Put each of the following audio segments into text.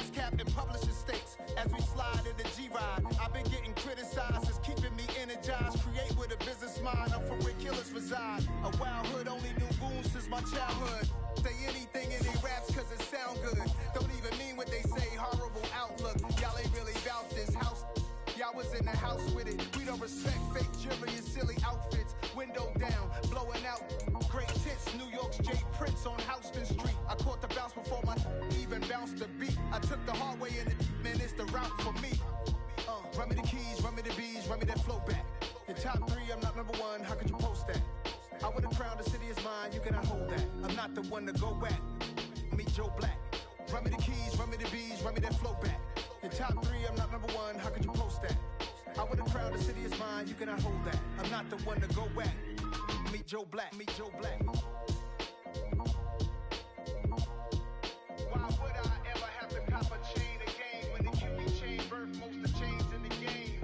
Ice cap and publishing states. As we slide in the G-Ride, I've been getting criticized. It's keeping me energized. Create with a business mind. I'm from where killers reside. A wild hood, only knew goons since my childhood. Say anything in their raps cause it sound good. Don't even mean what they say. Horrible outlook. Y'all ain't really about this house. Y'all was in the house with it. We don't respect fake jewelry and silly outfits. Window down, blowing out. Great tits, New York's J. Prince on Houston Street. I caught the bounce before my even bounced the beat. I took the hard way in it, man, it's the route for me. Run me the keys, run me the bees, run me that flow back. The top 3, I'm not number 1, how could you post that? I would've crowned the city is mine, you cannot hold that. I'm not the one to go back. Meet Joe Black. Run me the keys, run me the bees, run me that flow back. The top 3, I'm not number 1, how could you post that? I would've crowned the city is mine, you cannot hold that. I'm not the one to go back. Meet Joe Black, meet Joe Black. Why would I ever have to cop a chain again when the QB chain birthed most of the chains in the game?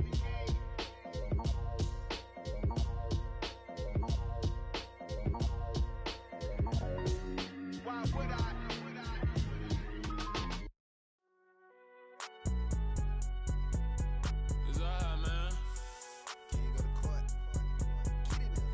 Why would I? It's alright, man. Can you go to court? Get in there.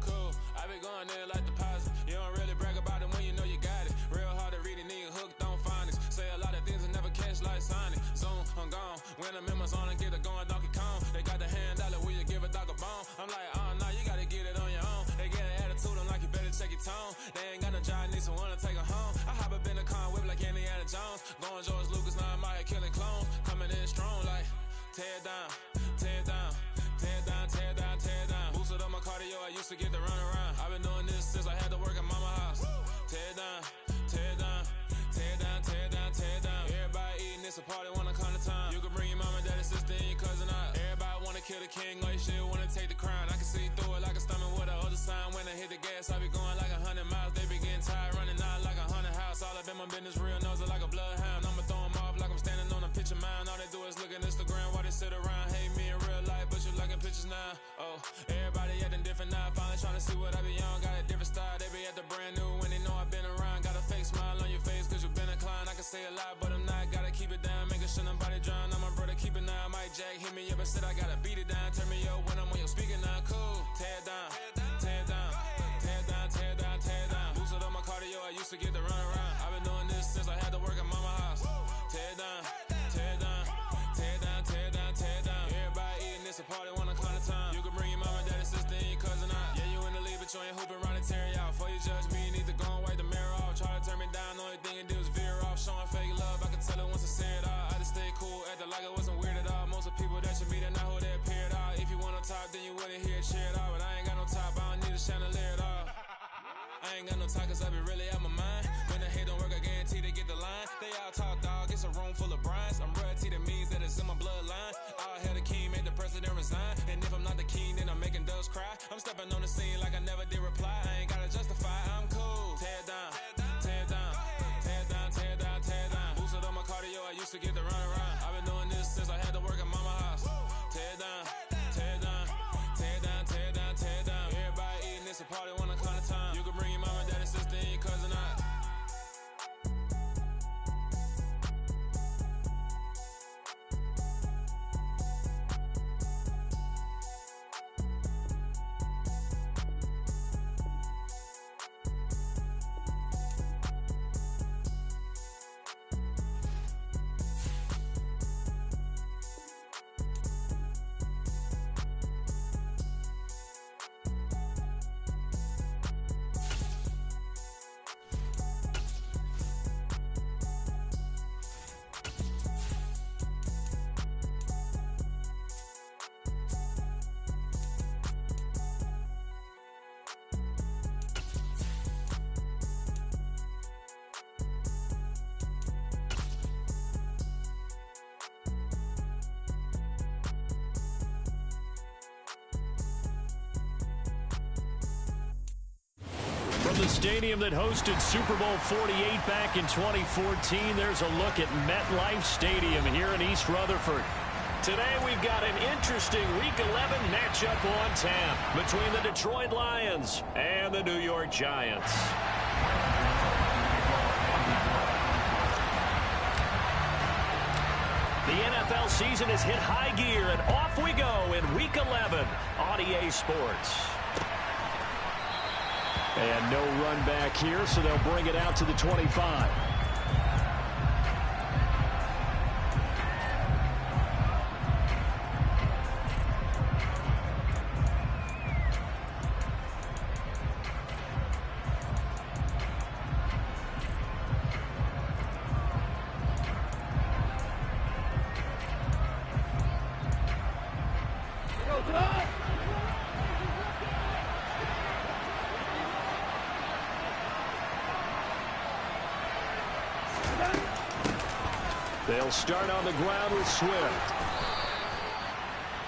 Cool. I be going there like deposit. You don't really brag about it when you know you got it. Real hard to read a nigga hooked on phonics. Say a lot of things and never catch like Sonic. Zoom, I'm gone. When the members on and get it going Donkey Kong. They got the hand dollar, will you give a dog a bone? I'm like, oh no, you gotta get it on your own. They get an attitude, I'm like, you better check your tone. They ain't got no job, need someone to take her home. I hop up in the car, whip like Indiana Jones. Going George Lucas, now I'm out here killing clones. Coming in strong like, tear down, tear down, tear down, tear down, tear down. Boosted up my cardio, I used to get to run around. I've been doing this since I had to work at mama house. Tear down, tear down, tear down, tear down, tear down. Everybody eating, it's a party, wanna come to time. You can bring your mama, daddy, sister, and your cousin out. Everybody wanna kill the king, or you shit wanna take the crown. I can see through it like a stomach with a other sign. When I hit the gas, I be going like 100 miles. They be getting tired, running out like 100 house. All up in my business, real nose like a bloodhound. I'ma throw them off like I'm standing on a picture mound. All they do is look at Instagram while they sit around. Hate me in real life, but you liking pictures now. Oh, everybody acting different now. Finally trying to see what I be on. Got a different style, they be at the brand new when they know I've been around. Got a fake smile on your face cause you been inclined. I can say a lot, but I'm not. Gotta keep it down, making sure nobody drown. I'm my brother, keep it now. Mike Jack hit me up and said I gotta beat it down. Turn me up when I'm on your speaker now. Cool, tear down, tear down, tear down, tear down, tear down. Boosted up my cardio, I used to get to run around. I've been doing this since I had to work at mama house. Tear down, tear down, tear down, tear down, tear down. Everybody eating, it's a party, wanna come to time. You can bring your mama, daddy, sister, and your cousin out. Yeah, you in the league, but you ain't hooping around and tearing out. Before you judge me, you need to go and wipe the mirror off. Try to turn me down, the only thing you do is veer off. Showing fake love, I can tell it once I say it all. I just stay cool, acting like it wasn't weird at all. Most of the people that you meet are not who they appear at all. If you want on top, then you wouldn't hear it cheer at all. But I ain't got no top, I don't need a chandelier at all. I ain't got no talk cause I be really out my mind. When the hate don't work, I guarantee they get the line. They all talk dog, it's a room full of brinds. I'm royalty, that means that it's in my bloodline. All hell the king, made the president resign. And if I'm not the king, then I'm making doves cry. I'm stepping on the scene like I never did reply. I ain't gotta justify, I'm cool. Tear down, tear down, tear down, tear down, tear down. Boosted up my cardio, I used to get to run around. I've been doing this since I had to work at mama house. Tear down, tear down, tear down, tear down, tear down. Everybody eating, it's a party, wanna come to time. You can bring your mama, daddy, sister, and your cousin out. From the stadium that hosted Super Bowl 48 back in 2014, there's a look at MetLife Stadium here in East Rutherford. Today we've got an interesting Week 11 matchup on tap between the Detroit Lions and the New York Giants. The NFL season has hit high gear, and off we go in Week 11 on EA Sports. And no run back here, so they'll bring it out to the 25. They'll start on the ground with Swift.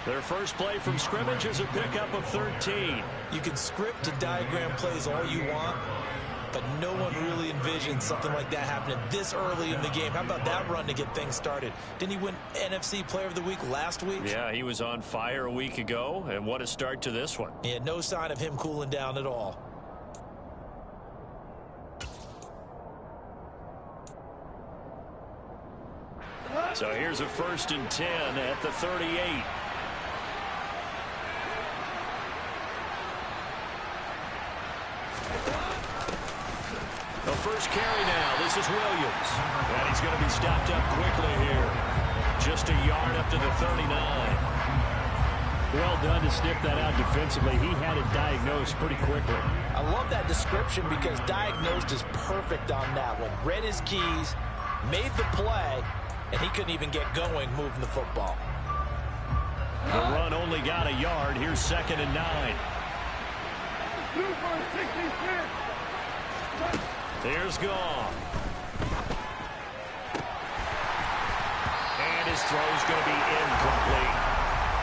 Their first play from scrimmage is a pickup of 13. You can script and diagram plays all you want, but no one really envisioned something like that happening this early in the game. How about that run to get things started? Didn't he win NFC Player of the Week last week? Yeah, he was on fire a week ago, and what a start to this one. Yeah, no sign of him cooling down at all. So here's a 1st and 10 at the 38. The first carry now. This is Williams. And he's going to be stopped up quickly here. Just a yard up to the 39. Well done to sniff that out defensively. He had it diagnosed pretty quickly. I love that description because diagnosed is perfect on that one. Read his keys, made the play, and he couldn't even get going moving the football. The run only got a yard. Here's 2nd and 9. Here's Goff. And his throw's going to be incomplete.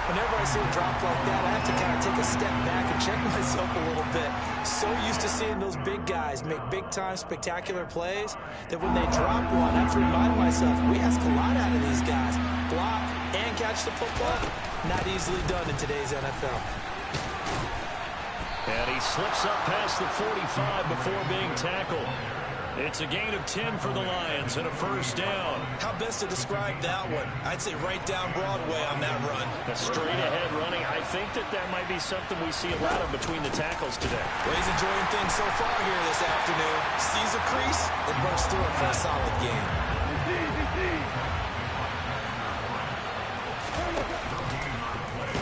Whenever I see a drop like that, I have to kind of take a step back and check myself a little bit. So used to seeing those big guys make big-time spectacular plays that when they drop one, I have to remind myself, we ask a lot out of these guys. Block and catch the football, not easily done in today's NFL. And he slips up past the 45 before being tackled. It's a gain of 10 for the Lions and a 1st down. How best to describe that one? I'd say right down Broadway on that run. A straight-ahead running. I think that might be something we see a lot of between the tackles today. Well, he's enjoying things so far here this afternoon. Sees a crease and bursts through it for a solid game.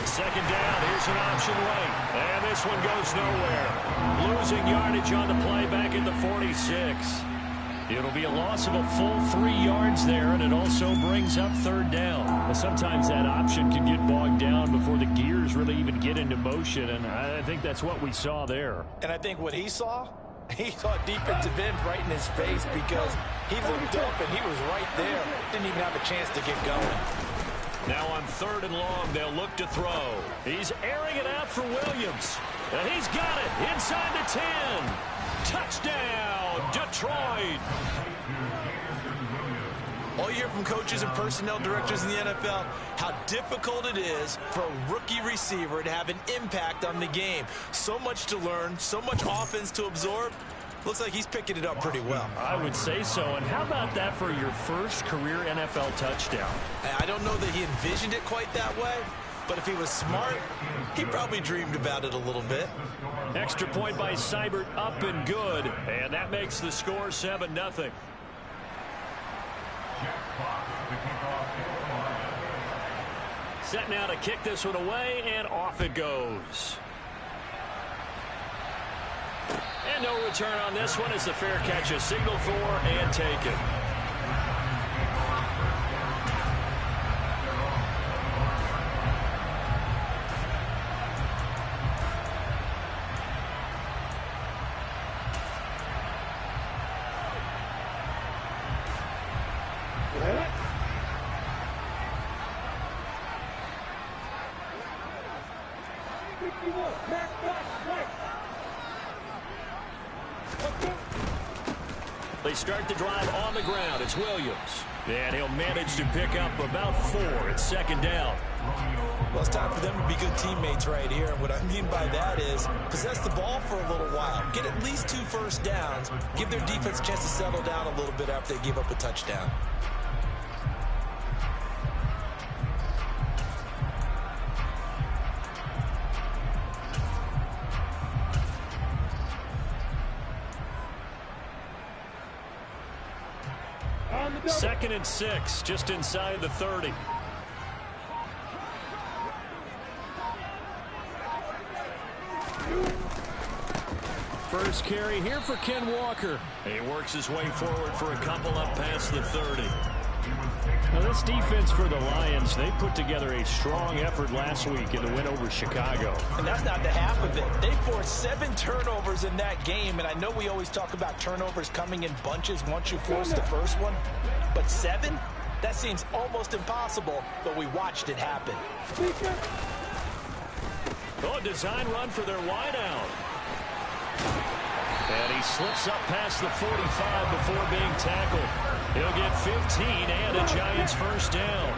Second down. Here's an option right. And this one goes nowhere. Losing yardage on the play back at the 46. It'll be a loss of a full 3 yards there, and it also brings up 3rd down. Sometimes that option can get bogged down before the gears really even get into motion, and I think that's what we saw there. And I think what he saw defensive end right in his face because he looked up and he was right there. Didn't even have a chance to get going. Now on 3rd and long, they'll look to throw. He's airing it out for Williams. And he's got it inside the 10. Touchdown, Detroit. All you hear from coaches and personnel directors in the NFL, how difficult it is for a rookie receiver to have an impact on the game. So much to learn, so much offense to absorb. Looks like he's picking it up pretty well. I would say so. And how about that for your first career NFL touchdown? I don't know that he envisioned it quite that way, but if he was smart, he probably dreamed about it a little bit. Extra point by Seibert, up and good. And that makes the score 7-0. Set now to kick this one away, and off it goes. And no return on this one as the fair catch is signaled for and taken. They start the drive on the ground. It's Williams. And he'll manage to pick up about 4. It's 2nd down. Well, it's time for them to be good teammates right here. And what I mean by that is possess the ball for a little while. Get at least 2 first downs. Give their defense a chance to settle down a little bit after they give up a touchdown. 2nd and 6, just inside the 30. First carry here for Ken Walker. He works his way forward for a couple up past the 30. Now this defense for the Lions, they put together a strong effort last week in the win over Chicago. And that's not the half of it. They forced 7 turnovers in that game, and I know we always talk about turnovers coming in bunches once you force the first one, but 7? That seems almost impossible, but we watched it happen. Oh, design run for their wideout. And he slips up past the 45 before being tackled. He'll get 15 and a Giants first down.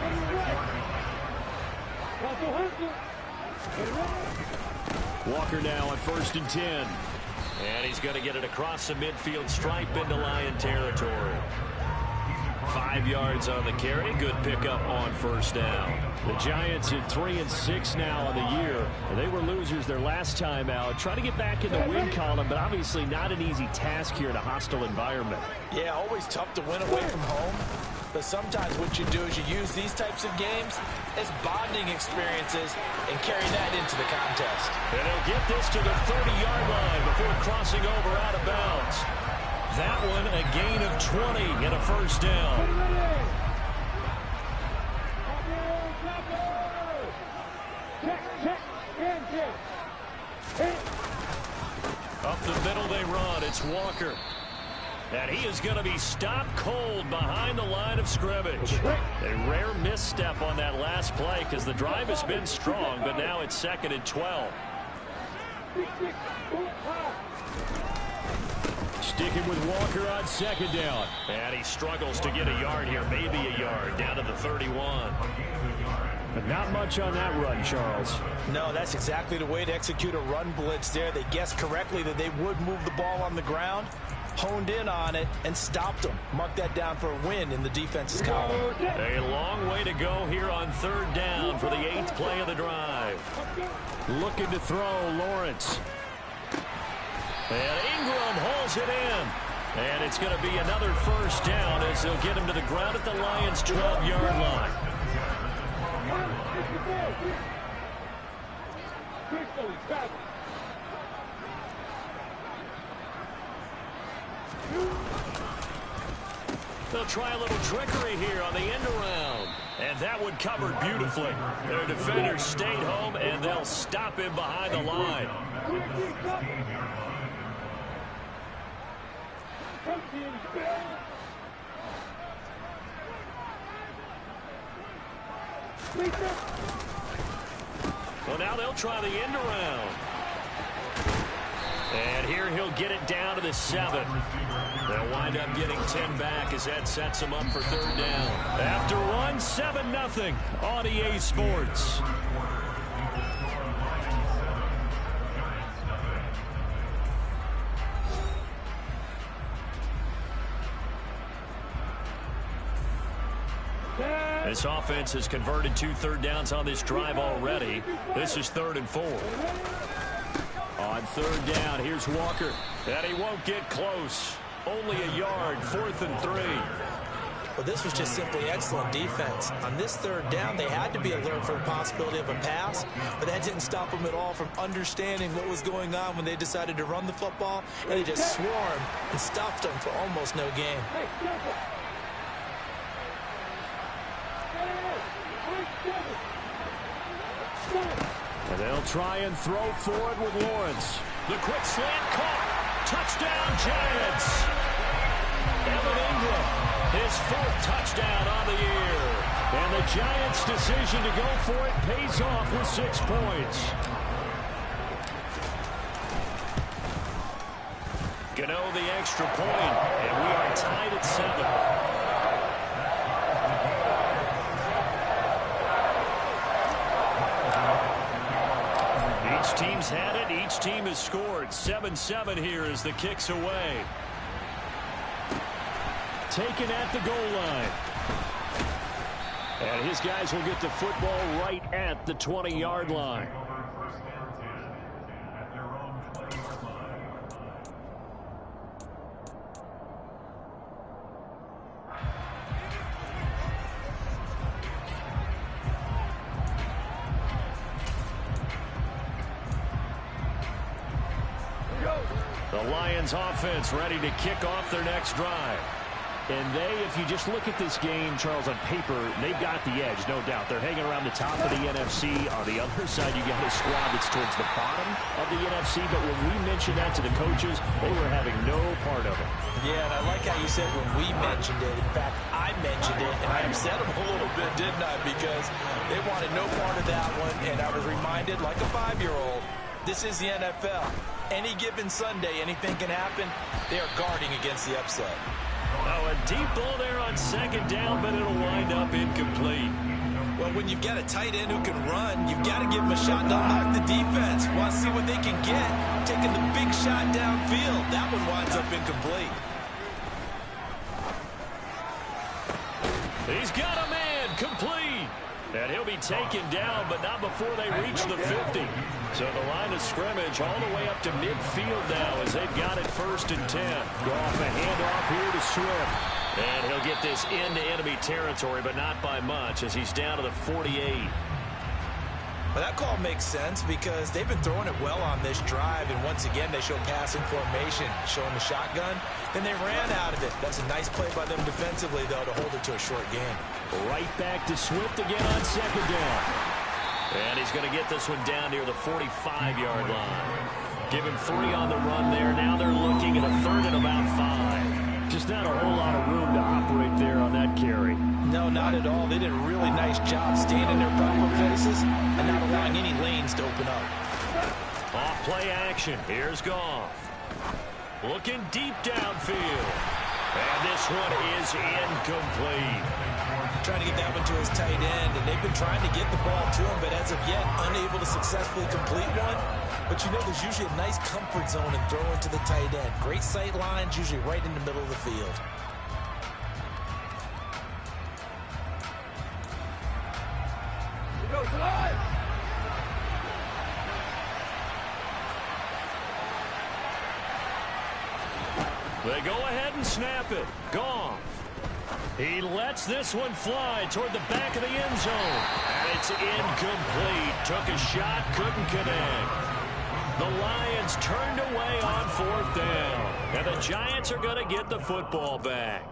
Walker now at 1st and 10. And he's going to get it across the midfield stripe into Lion territory. 5 yards on the carry. Good pickup on first down. The Giants at 3-6 now on the year. They were losers their last time out. Trying to get back in the win column, but obviously not an easy task here in a hostile environment. Yeah, always tough to win away from home. But sometimes what you do is you use these types of games as bonding experiences and carry that into the contest. And he'll get this to the 30-yard line before crossing over out of bounds. That one a gain of 20 and a first down. Up the middle they run. It's Walker. And he is going to be stopped cold behind the line of scrimmage. A rare misstep on that last play because the drive has been strong, but now it's 2nd and 12. Sticking with Walker on 2nd down. And he struggles to get a yard here, maybe a yard, down to the 31. But not much on that run, Charles. No, that's exactly the way to execute a run blitz there. They guessed correctly that they would move the ball on the ground, honed in on it, and stopped them. Mark that down for a win in the defense's column. A long way to go here on 3rd down for the 8th play of the drive. Looking to throw, Lawrence. And Ingram hauls it in. And it's going to be another first down as they'll get him to the ground at the Lions' 12-yard line. They'll try a little trickery here on the end around. And that one covered beautifully. Their defenders stayed home, and they'll stop him behind the line. Well, now they'll try the end around. And here he'll get it down to the 7. They'll wind up getting 10 back as that sets them up for 3rd down. After one, 7-0 on EA Sports. This offense has converted 2 third downs on this drive already. This is 3rd and 4. On 3rd down, here's Walker. And he won't get close. Only a yard, 4th and 3. Well, this was just simply excellent defense. On this 3rd down, they had to be alert for the possibility of a pass, but that didn't stop them at all from understanding what was going on when they decided to run the football, and they just swarmed and stuffed them for almost no gain. And they'll try and throw forward with Lawrence. The quick slant caught. Touchdown, Giants. Evan Ingram, his 4th touchdown on the year. And the Giants' decision to go for it pays off with 6 points. Gano the extra point, and we are tied at 7. Each team's had it. Each team has scored. 7-7 here as the kick's away. Taken at the goal line. And his guys will get the football right at the 20-yard line. The Lions offense ready to kick off their next drive. And if you just look at this game, Charles, on paper, they've got the edge, no doubt. They're hanging around the top of the NFC. On the other side, you got a squad that's towards the bottom of the NFC. But when we mentioned that to the coaches, they were having no part of it. Yeah, and I like how you said when we mentioned it. In fact, I mentioned it, and I upset them a little bit, didn't I? Because they wanted no part of that one, and I was reminded, like a 5-year-old, this is the NFL. Any given Sunday, anything can happen. They are guarding against the upset. Oh, a deep ball there on second down, but it'll wind up incomplete. Well, when you've got a tight end who can run, you've got to give him a shot to unlock the defense. Want to see what they can get. Taking the big shot downfield. That one winds up incomplete. He's got a man complete. And he'll be taken down, but not before they reach the 50. So the line of scrimmage all the way up to midfield now as they've got it 1st and 10. Go off a handoff here to Swift. And he'll get this into enemy territory, but not by much as he's down to the 48. Well, that call makes sense because they've been throwing it well on this drive, and once again they show passing formation, showing the shotgun. Then they ran out of it. That's a nice play by them defensively, though, to hold it to a short game. Right back to Swift again on second down. And he's going to get this one down near the 45-yard line. Give him 3 on the run there. Now they're looking at a 3rd and about 5. Just not a whole lot of room to operate there on that carry. No, not at all. They did a really nice job staying in their proper places and not allowing any lanes to open up. Off play action. Here's Goff. Looking deep downfield. And this one is incomplete. Trying to get that one to his tight end, and they've been trying to get the ball to him, but as of yet, unable to successfully complete one. But you know there's usually a nice comfort zone in throwing to the tight end. Great sight lines, usually right in the middle of the field. They go ahead and snap it. Goff. He lets this one fly toward the back of the end zone. And it's incomplete. Took a shot, couldn't connect. The Lions turned away on 4th down. And the Giants are going to get the football back.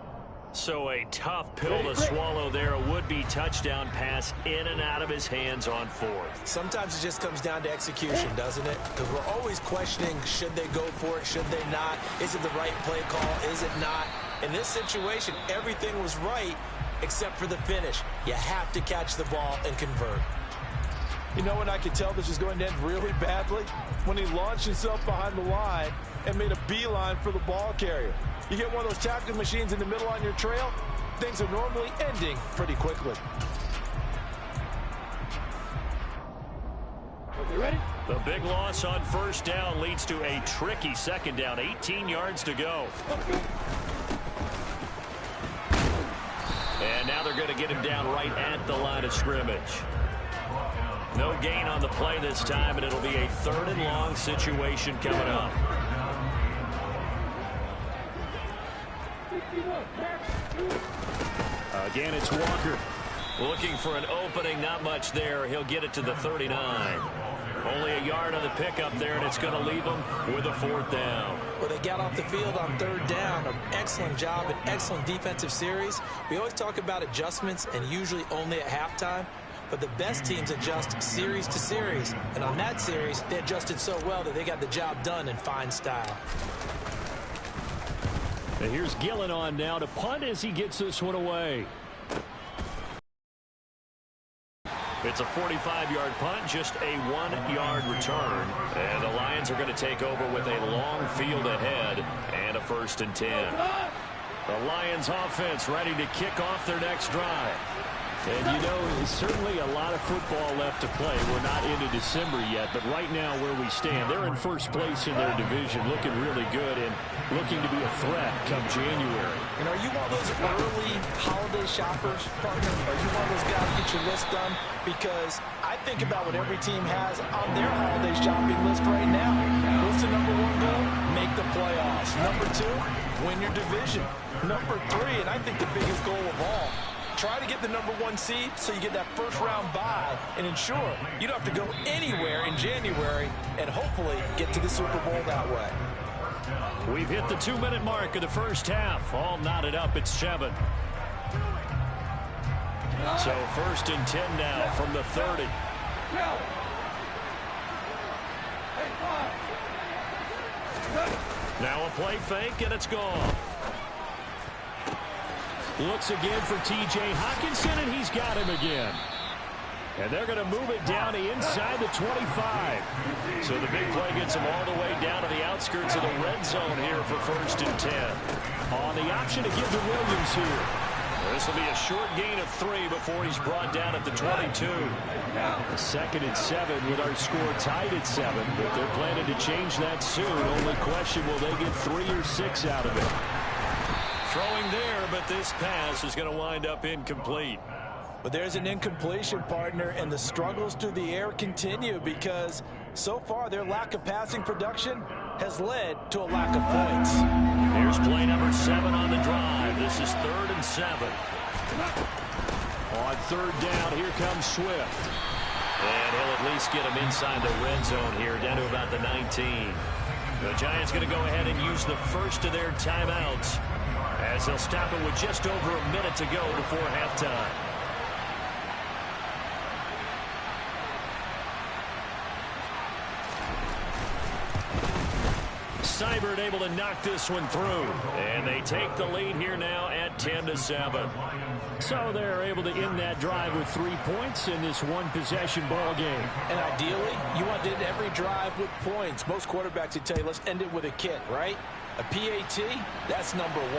So a tough pill to swallow there. A would-be touchdown pass in and out of his hands on 4th. Sometimes it just comes down to execution, doesn't it? Because we're always questioning, should they go for it, should they not? Is it the right play call, is it not? In this situation, everything was right except for the finish. You have to catch the ball and convert. You know when I could tell this was going to end really badly? When he launched himself behind the line and made a beeline for the ball carrier. You get one of those tackling machines in the middle on your trail, things are normally ending pretty quickly. Okay, ready? The big loss on 1st down leads to a tricky 2nd down. 18 yards to go. And now they're going to get him down right at the line of scrimmage. No gain on the play this time, and it'll be a 3rd and long situation coming up. Again, it's Walker. Looking for an opening, not much there. He'll get it to the 39. Only a yard on the pickup there, and it's going to leave him with a 4th down. Well, they got off the field on 3rd down. An excellent job, an excellent defensive series. We always talk about adjustments, and usually only at halftime. But the best teams adjust series to series. And on that series, they adjusted so well that they got the job done in fine style. And here's Gillen on now to punt as he gets this one away. It's a 45-yard punt, just a 1-yard return. And the Lions are going to take over with a long field ahead and a 1st and 10. The Lions offense ready to kick off their next drive. And, you know, certainly a lot of football left to play. We're not into December yet, but right now where we stand, they're in 1st place in their division, looking really good and looking to be a threat come January. And are you one of those early holiday shoppers, partner? Are you one of those guys who get your list done? Because I think about what every team has on their holiday shopping list right now. What's the number 1 goal? Make the playoffs. Number 2, win your division. Number 3, and I think the biggest goal of all, try to get the number 1 seed so you get that 1st round bye and ensure you don't have to go anywhere in January and hopefully get to the Super Bowl that way. We've hit the 2-minute mark of the first half. All knotted up at 7. So 1st and 10 now from the 30. Now a play fake, and it's gone. Looks again for T.J. Hockenson, and he's got him again. And they're going to move it down to inside the 25. So the big play gets him all the way down to the outskirts of the red zone here for 1st and 10. On the option to give to Williams here. This will be a short gain of 3 before he's brought down at the 22. 2nd and 7 with our score tied at 7. But they're planning to change that soon. Only question, will they get 3 or 6 out of it? Throwing there, but this pass is going to wind up incomplete. But there's an incompletion, partner, and the struggles through the air continue because so far their lack of passing production has led to a lack of points. Here's play number 7 on the drive. This is 3rd and 7. On 3rd down, here comes Swift. And he'll at least get him inside the red zone here, down to about the 19. The Giants going to go ahead and use the first of their timeouts as they'll stop it with just over a minute to go before halftime. Seibert able to knock this one through. And they take the lead here now at 10-7. So they're able to end that drive with 3 points in this one-possession ball game. And ideally, you want to end every drive with points. Most quarterbacks would tell you, let's end it with a kick, right? A PAT, that's number 1.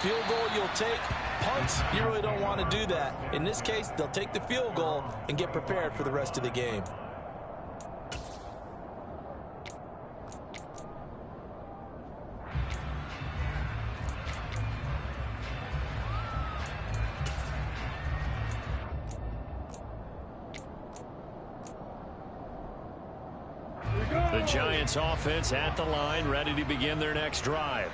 Field goal you'll take. Punts, you really don't want to do that. In this case, they'll take the field goal and get prepared for the rest of the game. The Giants offense at the line, ready to begin their next drive.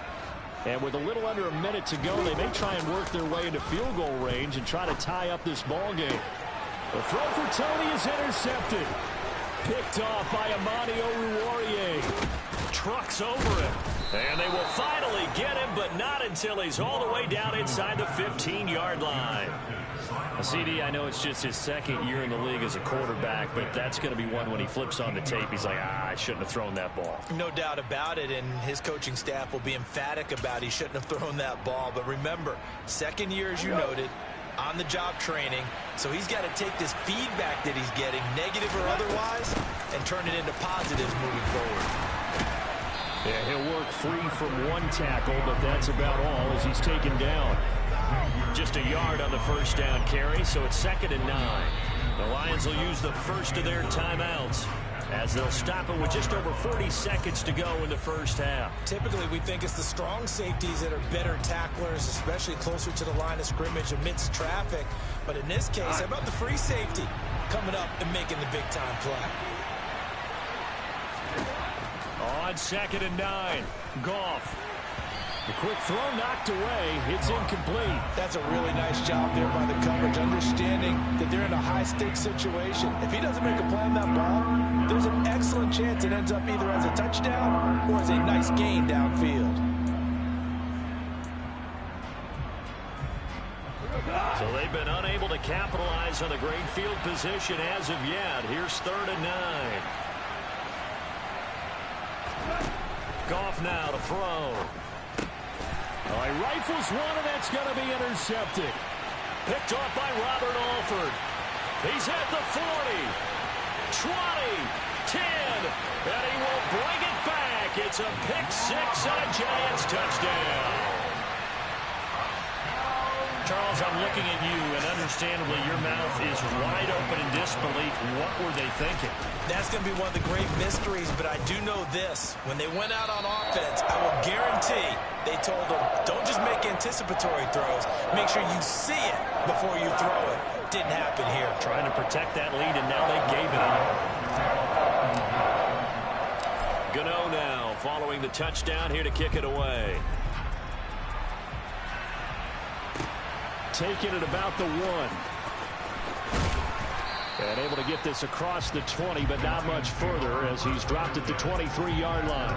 And with a little under a minute to go, they may try and work their way into field goal range and try to tie up this ball game. The throw for Tony is intercepted. Picked off by Amani Oruwariye. Trucks over him. And they will finally get him, but not until he's all the way down inside the 15-yard line. CD, I know it's just his 2nd year in the league as a quarterback, but that's going to be one when he flips on the tape. He's like, I shouldn't have thrown that ball. No doubt about it, and his coaching staff will be emphatic about he shouldn't have thrown that ball. But remember, 2nd year, as you noted, on-the-job training, so he's got to take this feedback that he's getting, negative or otherwise, and turn it into positives moving forward. Yeah, he'll work free from 1 tackle, but that's about all as he's taken down. Just a yard on the first down carry, so it's 2nd and 9. The Lions will use the first of their timeouts as they'll stop it with just over 40 seconds to go in the first half. Typically, we think it's the strong safeties that are better tacklers, especially closer to the line of scrimmage amidst traffic. But in this case, how about the free safety coming up and making the big-time play? On 2nd and 9, Goff. The quick throw knocked away. It's incomplete. That's a really nice job there by the coverage, understanding that they're in a high-stakes situation. If he doesn't make a play on that ball, there's an excellent chance it ends up either as a touchdown or as a nice gain downfield. So they've been unable to capitalize on the great field position as of yet. Here's 3rd and 9. Goff now to throw. Oh, he rifles one, and that's going to be intercepted. Picked off by Robert Alford. He's at the 40, 20, 10, and he will bring it back. It's a pick-6 on a Giants touchdown. Charles, I'm looking at you, and understandably your mouth is wide open in disbelief. What were they thinking? That's going to be one of the great mysteries, but I do know this. When they went out on offense, I will guarantee they told them, don't just make anticipatory throws. Make sure you see it before you throw it. Didn't happen here. Trying to protect that lead, and now they gave it up. Gano now following the touchdown here to kick it away. Taking it about the 1. And able to get this across the 20, but not much further as he's dropped at the 23-yard line.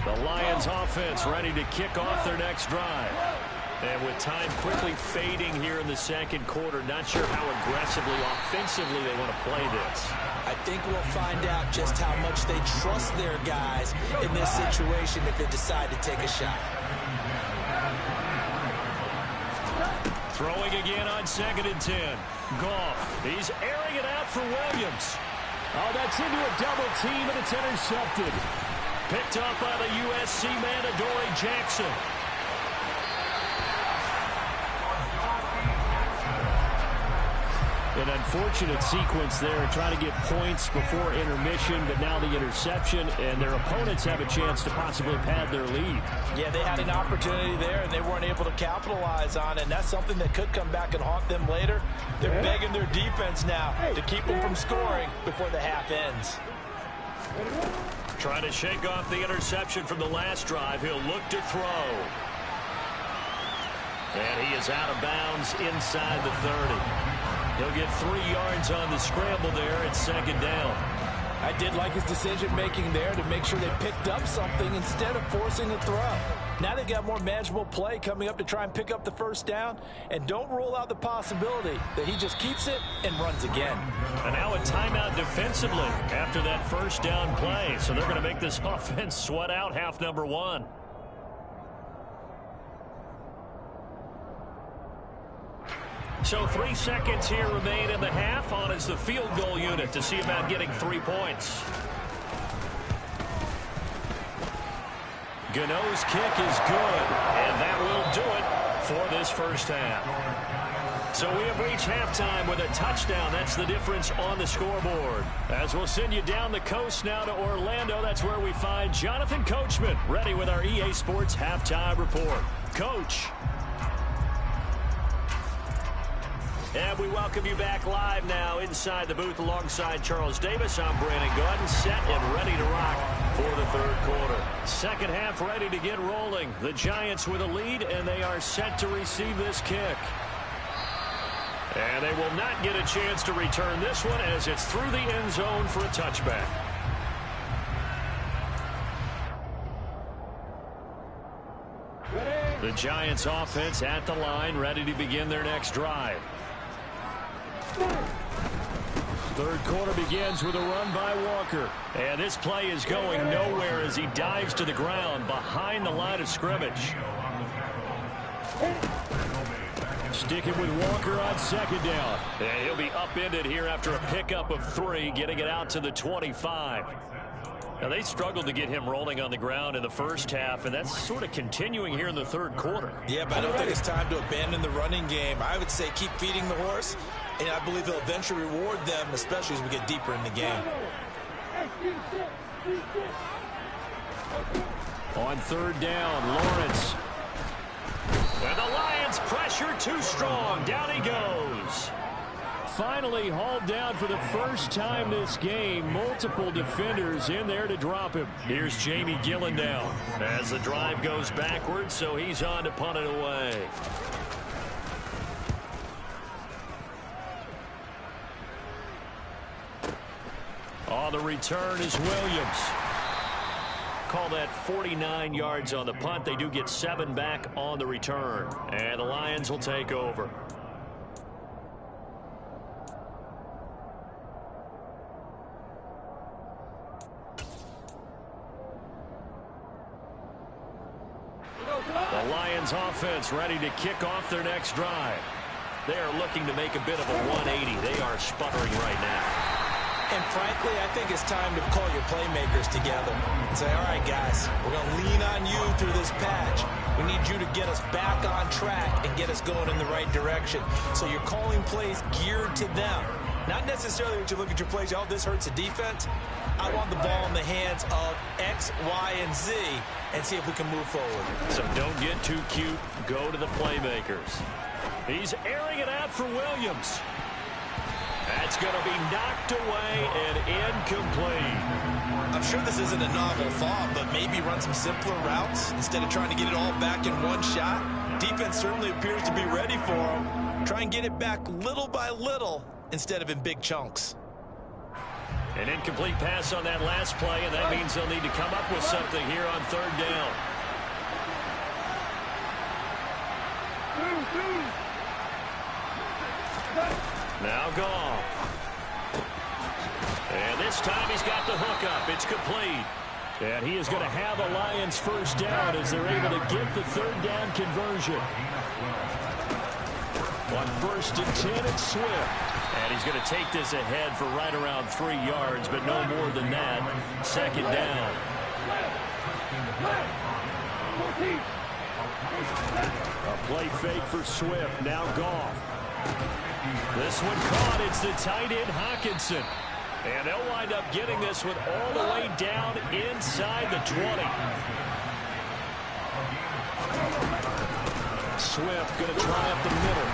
The Lions offense ready to kick off their next drive. And with time quickly fading here in the second quarter, not sure how aggressively, offensively they want to play this. I think we'll find out just how much they trust their guys in this situation if they decide to take a shot. Throwing again on 2nd and 10. Goff, he's airing it out for Williams. Oh, that's into a double team, and it's intercepted. Picked up by the USC man, Adoree Jackson. An unfortunate sequence there, trying to get points before intermission, but now the interception, and their opponents have a chance to possibly pad their lead. Yeah, they had an opportunity there, and they weren't able to capitalize on it, and that's something that could come back and haunt them later. They're begging their defense now to keep them from scoring before the half ends. Trying to shake off the interception from the last drive. He'll look to throw. And he is out of bounds inside the 30. He'll get 3 yards on the scramble there at 2nd down. I did like his decision-making there to make sure they picked up something instead of forcing a throw. Now they got more manageable play coming up to try and pick up the 1st down. And don't rule out the possibility that he just keeps it and runs again. And now a timeout defensively after that 1st down play. So they're going to make this offense sweat out half number 1. So 3 seconds here remain in the half. On is the field goal unit to see about getting 3 points. Gano's kick is good, and that will do it for this 1st half. So we have reached halftime with a touchdown. That's the difference on the scoreboard. As we'll send you down the coast now to Orlando, that's where we find Jonathan Coachman ready with our EA Sports halftime report. Coach. And we welcome you back live now inside the booth alongside Charles Davis. I'm Brandon Gordon, set and ready to rock for the 3rd quarter. 2nd half ready to get rolling. The Giants with a lead, and they are set to receive this kick. And they will not get a chance to return this one as it's through the end zone for a touchback. The Giants offense at the line, ready to begin their next drive. 3rd quarter begins with a run by Walker. And this play is going nowhere as he dives to the ground behind the line of scrimmage. Sticking with Walker on 2nd down. And he'll be upended here after a pickup of 3, getting it out to the 25. Now, they struggled to get him rolling on the ground in the 1st half, and that's sort of continuing here in the 3rd quarter. Yeah, but I don't think it's time to abandon the running game. I would say keep feeding the horse, and I believe he'll eventually reward them, especially as we get deeper in the game. On 3rd down, Lawrence. And the Lions pressure too strong. Down he goes. Finally hauled down for the 1st time this game. Multiple defenders in there to drop him. Here's Jamie Gillen down as the drive goes backwards, so he's on to punt it away. On the return is Williams. Call that 49 yards on the punt. They do get 7 back on the return. And the Lions will take over. The Lions offense ready to kick off their next drive. They are looking to make a bit of a 180. They are sputtering right now. And frankly, I think it's time to call your playmakers together and say, all right, guys, we're going to lean on you through this patch. We need you to get us back on track and get us going in the right direction. So you're calling plays geared to them. Not necessarily when you look at your plays, oh, this hurts the defense. I want the ball in the hands of X, Y, and Z and see if we can move forward. So don't get too cute. Go to the playmakers. He's airing it out for Williams. That's going to be knocked away and incomplete. I'm sure this isn't a novel thought, but maybe run some simpler routes instead of trying to get it all back in one shot. Defense certainly appears to be ready for him. Try and get it back little by little instead of in big chunks. An incomplete pass on that last play, and that means they'll need to come up with something here on third down. Now Goff. And this time he's got the hook up. It's complete. And he is going to have a Lions first down as they're able to get the third down conversion. On 1st and 10, it's Swift. And he's going to take this ahead for right around 3 yards, but no more than that. 2nd down. A play fake for Swift. Now Goff. This one caught. It's the tight end Hawkinson. And they'll wind up getting this one all the way down inside the 20. Swift going to try up the middle.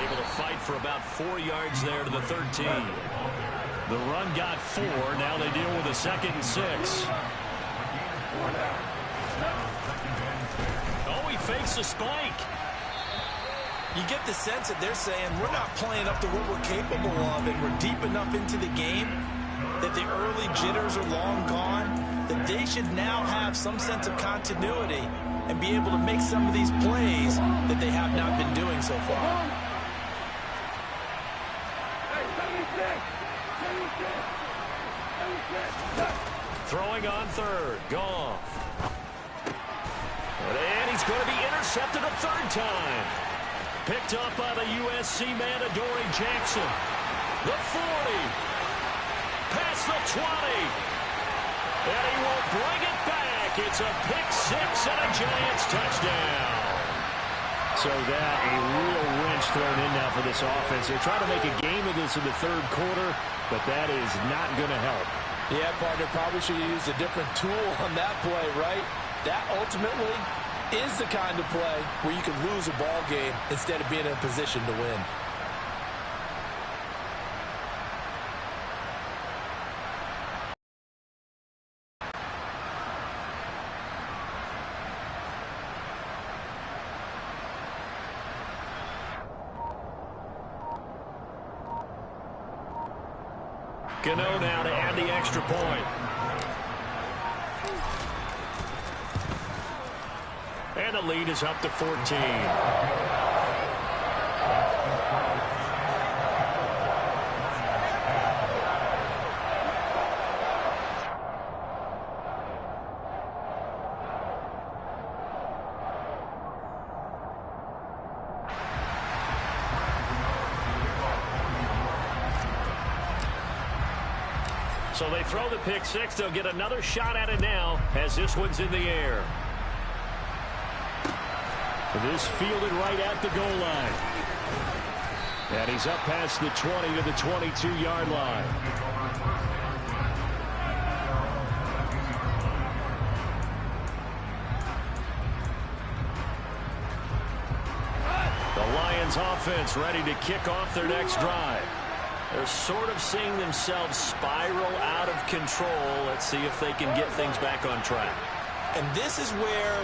Able to fight for about 4 yards there to the 13. The run got 4. Now they deal with a 2nd and 6. Oh, he fakes a spike. You get the sense that they're saying we're not playing up to what we're capable of, and we're deep enough into the game that the early jitters are long gone, that they should now have some sense of continuity and be able to make some of these plays that they have not been doing so far. Throwing on 3rd. Goff. And he's going to be intercepted a 3rd time. Picked up by the USC man, Adoree Jackson. The 40. Past the 20. And he will bring it back. It's a pick 6 and a Giants touchdown. So that a real wrench thrown in now for this offense. They're trying to make a game of this in the 3rd quarter, but that is not going to help. Yeah, partner, probably should have used a different tool on that play, right? That ultimately is the kind of play where you can lose a ball game instead of being in a position to win. Gano now to add the extra point. And the lead is up to 14. So they throw the pick 6. They'll get another shot at it now as this one's in the air. This fielded right at the goal line. And he's up past the 20 to the 22-yard line. The Lions offense ready to kick off their next drive. They're sort of seeing themselves spiral out of control. Let's see if they can get things back on track. And this is where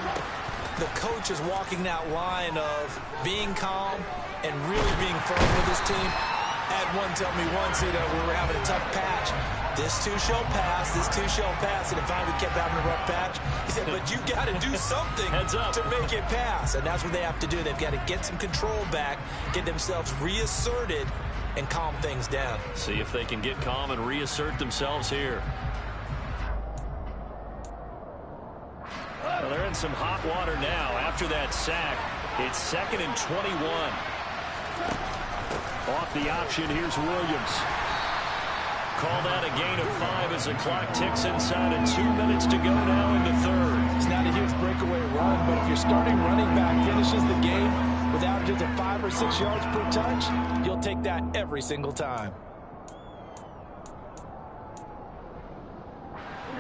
the coach is walking that line of being calm and really being firm with his team. I had one tell me once, we were having a tough patch. This too shall pass, this too shall pass. And finally we kept having a rough patch. He said, but you got to do something to make it pass. And that's what they have to do. They've got to get some control back, get themselves reasserted, and calm things down. See if they can get calm and reassert themselves here. Well, they're in some hot water now after that sack. It's 2nd and 21. Off the option, here's Williams. Called out a gain of 5 as the clock ticks inside and 2 minutes to go now in the 3rd. It's not a huge breakaway run, but if your starting running back finishes the game without just a 5 or 6 yards per touch, you'll take that every single time.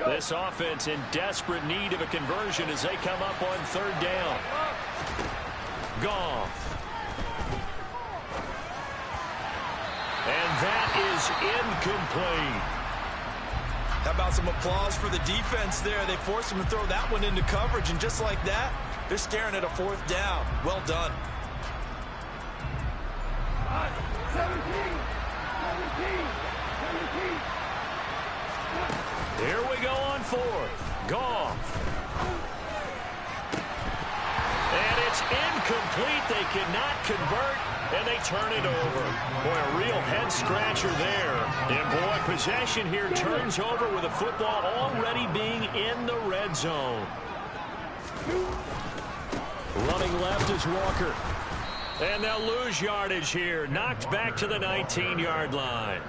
This offense in desperate need of a conversion as they come up on 3rd down. Goff. And that is incomplete. How about some applause for the defense there? They forced him to throw that one into coverage, and just like that, they're staring at a 4th down. Well done. 17. 4th. Goff. And it's incomplete. They cannot convert, and they turn it over. Boy, a real head-scratcher there. And, boy, possession here turns over with the football already being in the red zone. Running left is Walker. And they'll lose yardage here. Knocked back to the 19-yard line.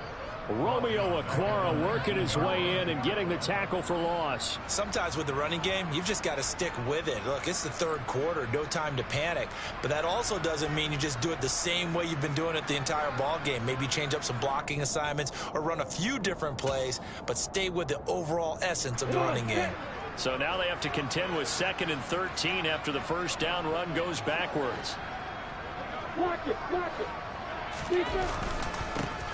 Romeo Okwara working his way in and getting the tackle for loss. Sometimes with the running game, you've just got to stick with it. Look, it's the third quarter, no time to panic. But that also doesn't mean you just do it the same way you've been doing it the entire ball game. Maybe change up some blocking assignments or run a few different plays, but stay with the overall essence of the running game. So now they have to contend with 2nd and 13 after the first down run goes backwards.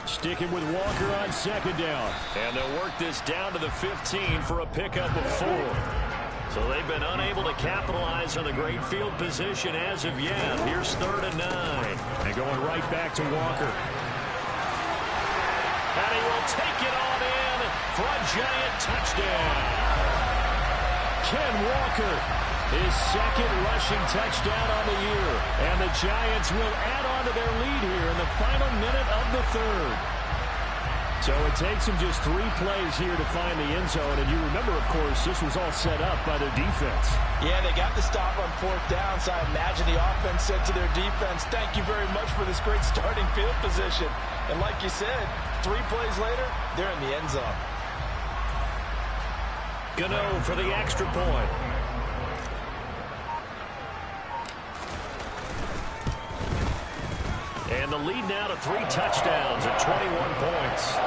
Sticking with Walker on 2nd down. And they'll work this down to the 15 for a pickup of 4. So they've been unable to capitalize on the great field position as of yet. Here's 3rd and 9. And going right back to Walker. And he will take it on in for a giant touchdown. Ken Walker, his 2nd rushing touchdown on the year. And the Giants will add on to their lead here in the final minute of the 3rd. So it takes them just 3 plays here to find the end zone. And you remember, of course, this was all set up by their defense. Yeah, they got the stop on 4th down, so I imagine the offense said to their defense, thank you very much for this great starting field position. And like you said, 3 plays later, they're in the end zone. Gano for the extra point. And the lead now to 3 touchdowns at 21 points.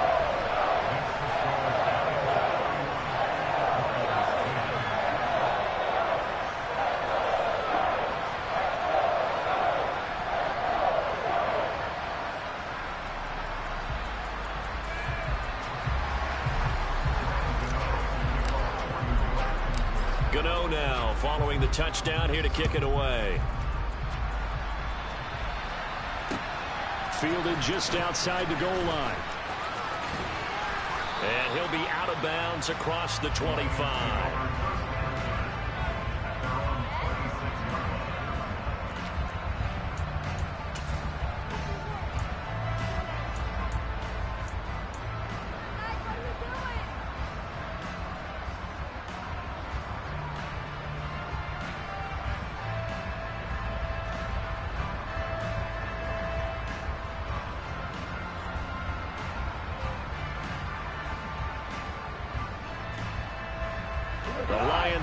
Gano now following the touchdown here to kick it away. Fielded just outside the goal line. And he'll be out of bounds across the 25.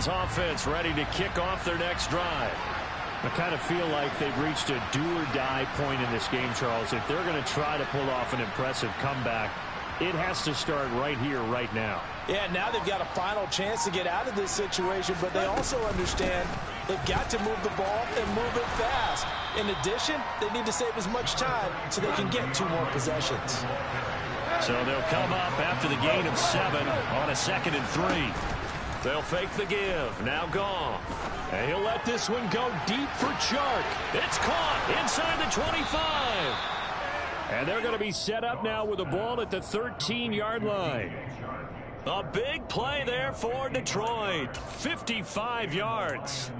Offense ready to kick off their next drive. I kind of feel like they've reached a do-or-die point in this game, Charles. If they're going to try to pull off an impressive comeback, it has to start right here, right now. Yeah, now they've got a final chance to get out of this situation, but they also understand they've got to move the ball and move it fast. In addition, they need to save as much time so they can get 2 more possessions. So they'll come up after the gain of 7 on a 2nd and 3. They'll fake the give. Now Goff. And he'll let this one go deep for Chark. It's caught inside the 25. And they're going to be set up now with the ball at the 13-yard line. A big play there for Detroit. 55 yards.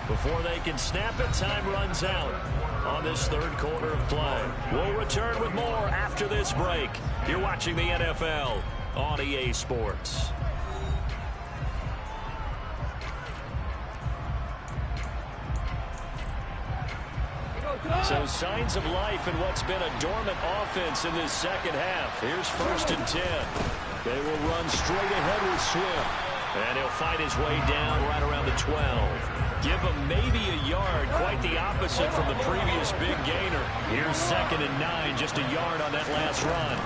Before they can snap it, time runs out on this 3rd quarter of play. We'll return with more after this break. You're watching the NFL on EA Sports. So signs of life in what's been a dormant offense in this 2nd half. Here's 1st and 10. They will run straight ahead with Swift. And he'll fight his way down right around the 12. Give him maybe a yard, quite the opposite from the previous big gainer. Here's 2nd and 9, just a yard on that last run.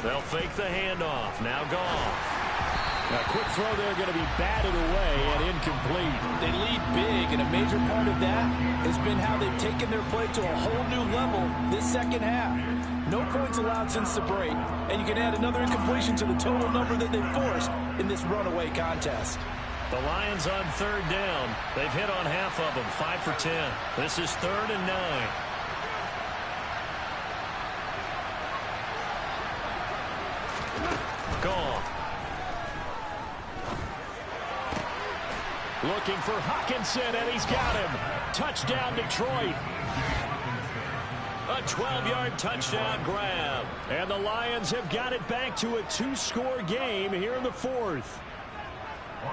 They'll fake the handoff. Now Goff. A quick throw there going to be batted away and incomplete. They lead big, and a major part of that has been how they've taken their play to a whole new level this 2nd half. No points allowed since the break, and you can add another incompletion to the total number that they've forced in this runaway contest. The Lions on third down. They've hit on half of them, 5 for 10. This is 3rd and 9. Gone. Looking for Hawkinson, and he's got him. Touchdown, Detroit. A 12-yard touchdown grab. And the Lions have got it back to a 2-score game here in the 4th.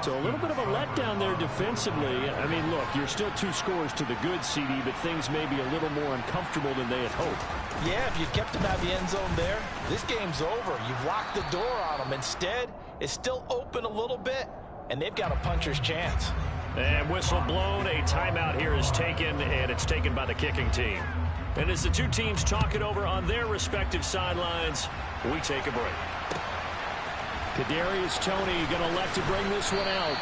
So a little bit of a letdown there defensively. I mean, look, you're still 2 scores to the good, CD, but things may be a little more uncomfortable than they had hoped. Yeah, if you kept them out of the end zone there, this game's over. You've locked the door on them. Instead, it's still open a little bit, and they've got a puncher's chance. And whistle blown. A timeout here is taken, and it's taken by the kicking team. And as the two teams talk it over on their respective sidelines, we take a break. Kadarius Toney going to elect to bring this one out.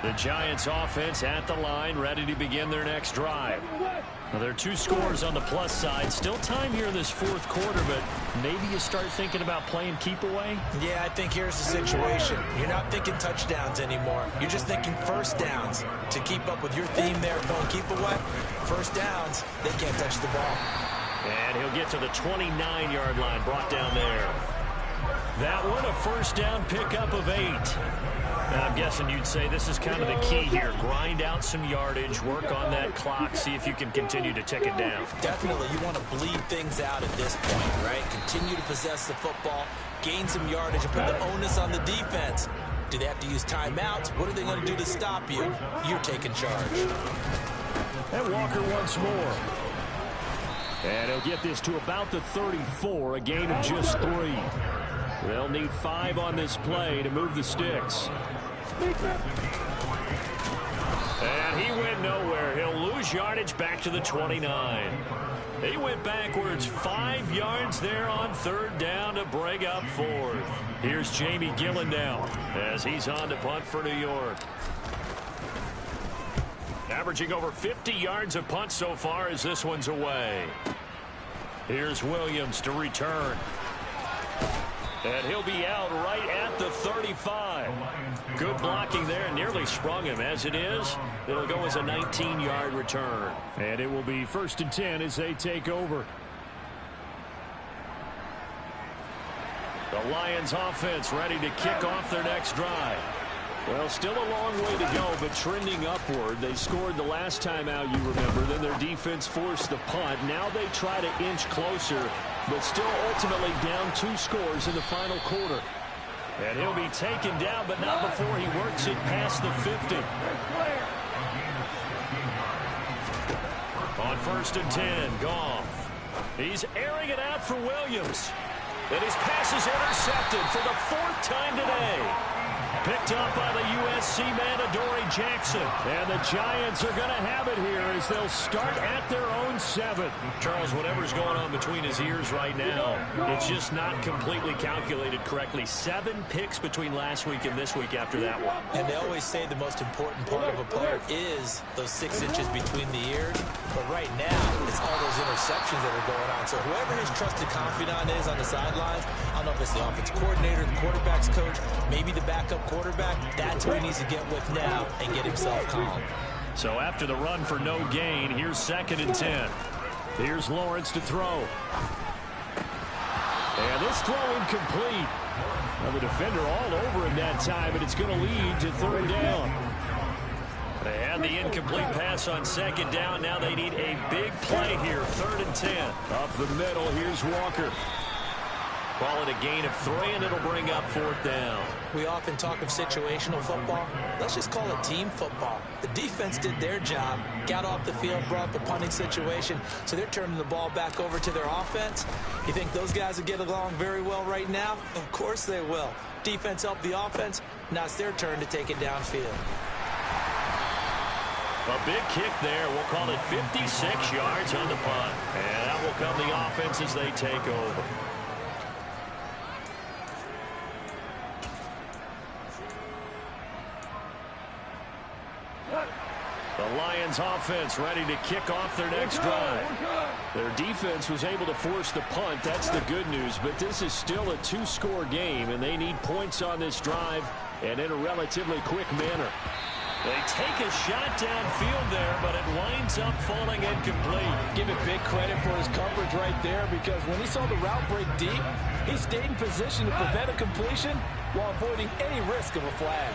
The Giants offense at the line, ready to begin their next drive. Well, there are 2 scores on the plus side. Still time here in this 4th quarter, but maybe you start thinking about playing keep away? Yeah, I think here's the situation. You're not thinking touchdowns anymore. You're just thinking first downs. To keep up with your theme there, going keep away, first downs, they can't touch the ball. And he'll get to the 29-yard line, brought down there. That one, a first down pickup of 8. Now, I'm guessing you'd say this is kind of the key here. Grind out some yardage, work on that clock, see if you can continue to tick it down. Definitely, you want to bleed things out at this point, right? Continue to possess the football, gain some yardage, and put the onus on the defense. Do they have to use timeouts? What are they going to do to stop you? You're taking charge. And Walker once more. And he'll get this to about the 34, a gain of just 3. They'll need 5 on this play to move the sticks. And he went nowhere. He'll lose yardage back to the 29. He went backwards 5 yards there on 3rd down to bring up 4th. Here's Jamie Gillen now as he's on to punt for New York. Averaging over 50 yards of punt so far as this one's away. Here's Williams to return. And he'll be out right at the 35. Good blocking there. Nearly sprung him. As it is, it'll go as a 19-yard return. And it will be 1st and 10 as they take over. The Lions offense ready to kick off their next drive. Well, still a long way to go, but trending upward. They scored the last time out, you remember. Then their defense forced the punt. Now they try to inch closer, but still ultimately down 2 scores in the final quarter. And he'll be taken down, but not before he works it past the 50. On 1st and 10, Goff. He's airing it out for Williams. And his pass is intercepted for the 4th time today. Picked up by the USC man, Adoree Jackson. And the Giants are going to have it here as they'll start at their own 7. Charles, whatever's going on between his ears right now, it's just not completely calculated correctly. 7 picks between last week and this week after that one. And they always say the most important part of a player is those 6 inches between the ears. But right now, it's all those interceptions that are going on. So whoever his trusted confidant is on the sidelines, I don't know if it's the offense coordinator, the quarterback's coach, maybe the backup quarterback, that's who he needs to get with now and get himself calm. So after the run for no gain, here's 2nd and 10. Here's Lawrence to throw. And this throw incomplete. Well, the defender all over him that time, but it's going to lead to 3rd down. They had the incomplete pass on 2nd down. Now they need a big play here. 3rd and 10. Up the middle, here's Walker. Call it a gain of 3, and it'll bring up 4th down. We often talk of situational football. Let's just call it team football. The defense did their job, got off the field, brought the punting situation, so they're turning the ball back over to their offense. You think those guys will get along very well right now? Of course they will. Defense helped the offense. Now it's their turn to take it downfield. A big kick there. We'll call it 56 yards on the punt. And that will come the offense as they take over. The Lions offense ready to kick off their next drive. Their defense was able to force the punt. That's the good news. But this is still a two-score game, and they need points on this drive and in a relatively quick manner. They take a shot downfield there, but it winds up falling incomplete. Give it big credit for his coverage right there, because when he saw the route break deep, he stayed in position to prevent a completion while avoiding any risk of a flag.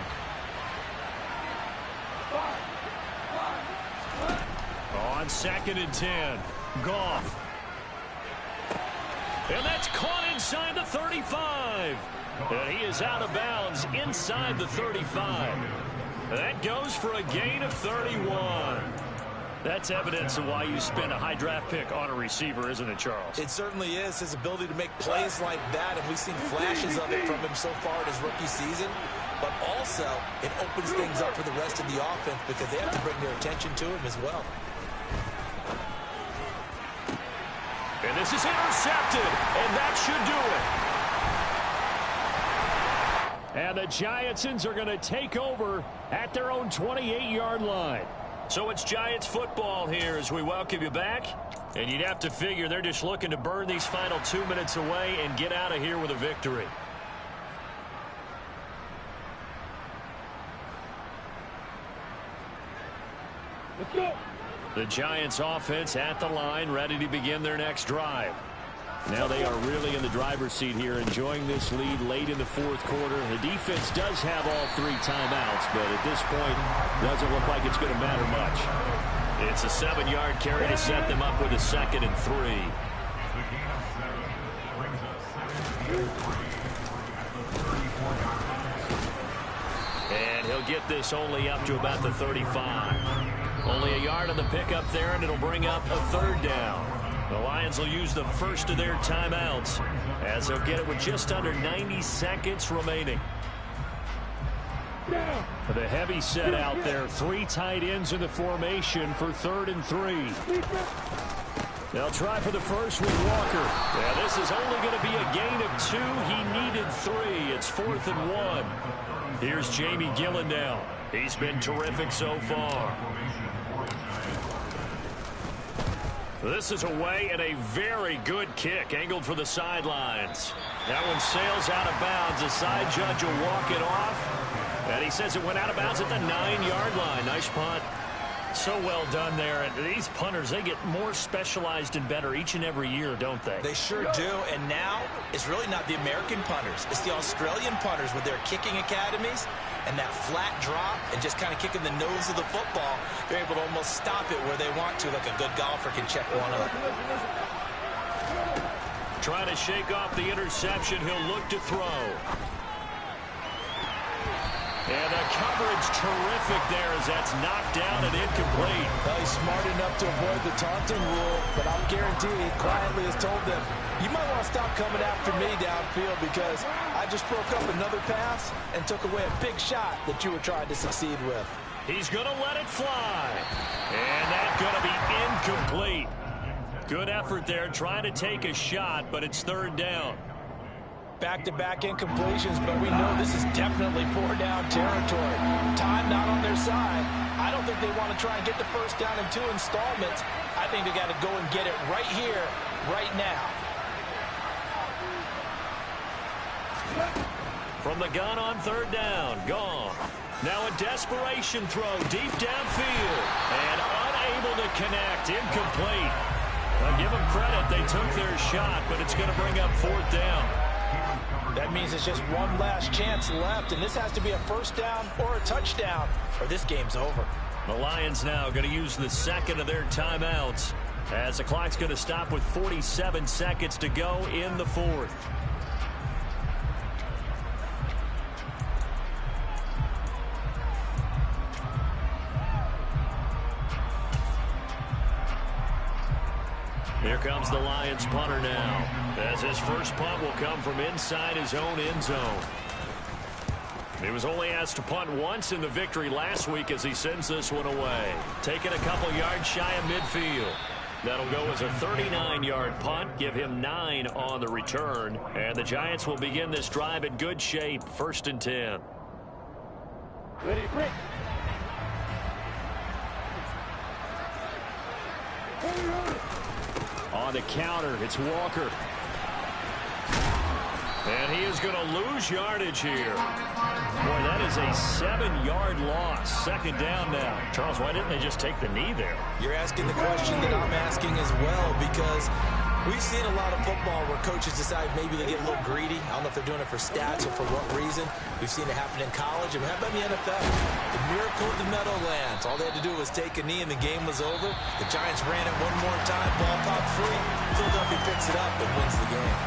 On 2nd and 10, Goff. And that's caught inside the 35. And he is out of bounds inside the 35. That goes for a gain of 31. That's evidence of why you spend a high draft pick on a receiver, isn't it, Charles? It certainly is. His ability to make plays like that, and we've seen flashes of it from him so far in his rookie season. But also, it opens things up for the rest of the offense because they have to bring their attention to him as well. And this is intercepted, and that should do it. And the Giantsons are going to take over at their own 28-yard line. So it's Giants football here as we welcome you back. And you'd have to figure they're just looking to burn these final 2 minutes away and get out of here with a victory. Let's go. The Giants offense at the line, ready to begin their next drive. Now they are really in the driver's seat here, enjoying this lead late in the fourth quarter. The defense does have all 3 timeouts, but at this point, doesn't look like it's going to matter much. It's a 7-yard carry to set them up with a 2nd and 3. And he'll get this only up to about the 35. Only a yard on the pickup there, and it'll bring up a 3rd down. The Lions will use the first of their timeouts as they'll get it with just under 90 seconds remaining. The heavy set out there. 3 tight ends in the formation for 3rd and 3. They'll try for the first with Walker. Yeah, this is only going to be a gain of 2. He needed 3. It's 4th and 1. Here's Jamie Gillendow. He's been terrific so far. This is away and a very good kick angled for the sidelines. That one sails out of bounds. The side judge will walk it off. And he says it went out of bounds at the 9-yard line. Nice punt. So well done there. And these punters, they get more specialized and better each and every year, don't they? They sure do. And now it's really not the American punters. It's the Australian punters with their kicking academies and that flat drop and just kind of kicking the nose of the football. They're able to almost stop it where they want to, like a good golfer can check one up. Trying to shake off the interception. He'll look to throw. And the coverage terrific there as that's knocked down and incomplete. Well, he's smart enough to avoid the taunting rule, but I'll guarantee he quietly has told them, you might want to stop coming after me downfield because I just broke up another pass and took away a big shot that you were trying to succeed with. He's going to let it fly. And that's going to be incomplete. Good effort there trying to take a shot, but it's 3rd down. Back-to-back incompletions, but we know this is definitely 4-down territory. Time not on their side. I don't think they want to try and get the first down in 2 installments. I think they got to go and get it right here, right now. From the gun on 3rd down, gone. Now a desperation throw deep downfield. And unable to connect, incomplete. Now give them credit, they took their shot, but it's going to bring up 4th down. That means it's just one last chance left, and this has to be a 1st down or a touchdown, or this game's over. The Lions now going to use the 2nd of their timeouts as the clock's going to stop with 47 seconds to go in the 4th. Here comes the Lions punter now, as his first punt will come from inside his own end zone. He was only asked to punt once in the victory last week as he sends this one away. Taking a couple yards shy of midfield. That'll go as a 39-yard punt, give him 9 on the return. And the Giants will begin this drive in good shape, 1st and 10. Ready, break. On the counter, it's Walker. And he is going to lose yardage here. Boy, that is a 7-yard loss. Second down now. Charles, why didn't they just take the knee there? You're asking the question that I'm asking as well, because we've seen a lot of football where coaches decide maybe they get a little greedy. I don't know if they're doing it for stats or for what reason. We've seen it happen in college. I mean, how about the NFL? The miracle of the Meadowlands. All they had to do was take a knee and the game was over. The Giants ran it one more time. Ball popped free. Philadelphia picks it up and wins the game.